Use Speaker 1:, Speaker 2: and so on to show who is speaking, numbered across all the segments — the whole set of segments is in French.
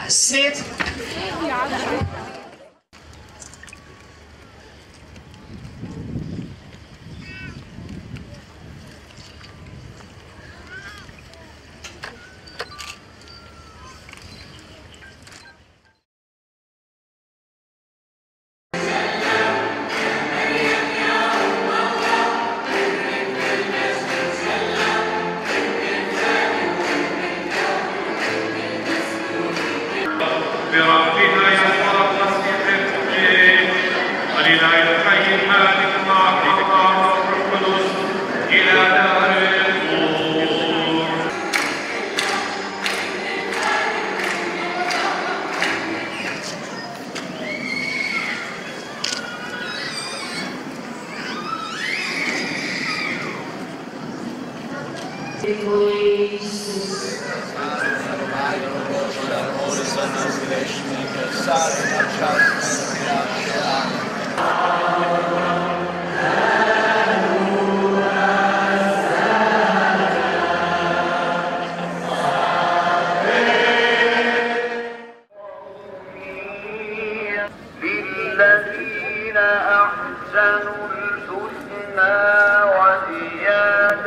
Speaker 1: Sit.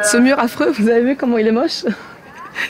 Speaker 2: Ce mur affreux, vous avez vu comment il est moche?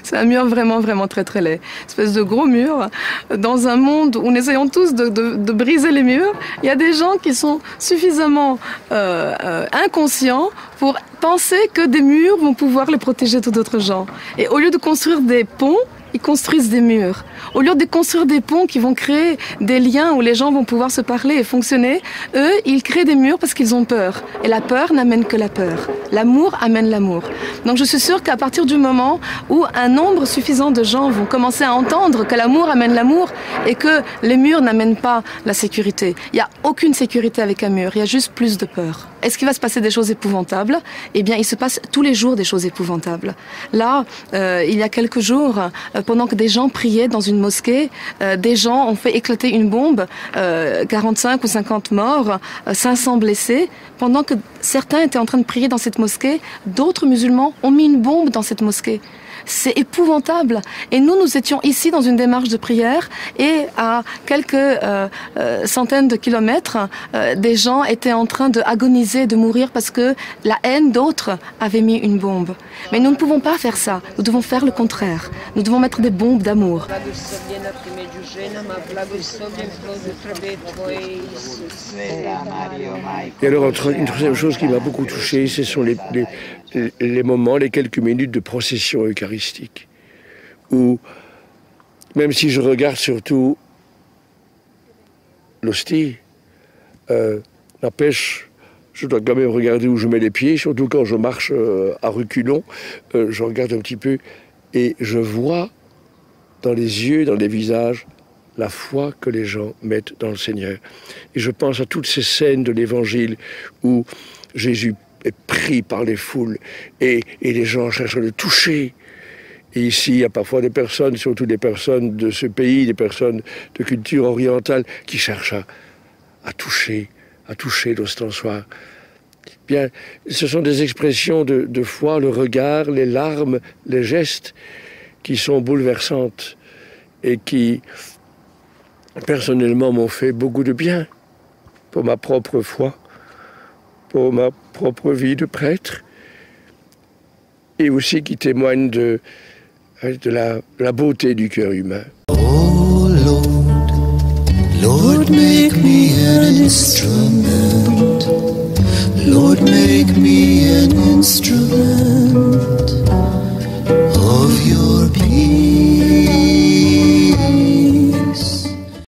Speaker 2: C'est un mur vraiment très laid. Une espèce de gros mur. Dans un monde où nous essayons tous de briser les murs, il y a des gens qui sont suffisamment inconscients pour penser que des murs vont pouvoir les protéger de d'autres gens. Et au lieu de construire des ponts, ils construisent des murs. Au lieu de construire des ponts qui vont créer des liens où les gens vont pouvoir se parler et fonctionner, eux, ils créent des murs parce qu'ils ont peur. Et la peur n'amène que la peur. L'amour amène l'amour. Donc je suis sûre qu'à partir du moment où un nombre suffisant de gens vont commencer à entendre que l'amour amène l'amour et que les murs n'amènent pas la sécurité. Il n'y a aucune sécurité avec un mur, il y a juste plus de peur. Est-ce qu'il va se passer des choses épouvantables? Eh bien, il se passe tous les jours des choses épouvantables. Là, il y a quelques jours, pendant que des gens priaient dans une mosquée, des gens ont fait éclater une bombe, 45 ou 50 morts, 500 blessés. Pendant que certains étaient en train de prier dans cette mosquée, d'autres musulmans ont mis une bombe dans cette mosquée. C'est épouvantable. Et nous étions ici dans une démarche de prière et à quelques centaines de kilomètres, des gens étaient en train d'agoniser, de mourir parce que la haine d'autres avait mis une bombe. Mais nous ne pouvons pas faire ça. Nous devons faire le contraire. Nous devons mettre des bombes d'amour.
Speaker 3: Et alors, une troisième chose qui m'a beaucoup touché, ce sont les moments, les quelques minutes de procession eucharistique, où, même si je regarde surtout l'hostie, n'empêche, je dois quand même regarder où je mets les pieds, surtout quand je marche à reculons, je regarde un petit peu et je vois dans les yeux, dans les visages, la foi que les gens mettent dans le Seigneur. Et je pense à toutes ces scènes de l'Évangile où Jésus est pris par les foules et les gens cherchent à le toucher. Et ici, il y a parfois des personnes, surtout des personnes de ce pays, des personnes de culture orientale, qui cherchent à toucher l'ostensoir. Bien, ce sont des expressions de foi, le regard, les larmes, les gestes qui sont bouleversantes et qui, personnellement, m'ont fait beaucoup de bien pour ma propre foi, pour ma propre vie de prêtre, et aussi qui témoignent de la beauté du cœur humain.
Speaker 4: Oh Lord, Lord, make me an instrument. Lord, make me an instrument.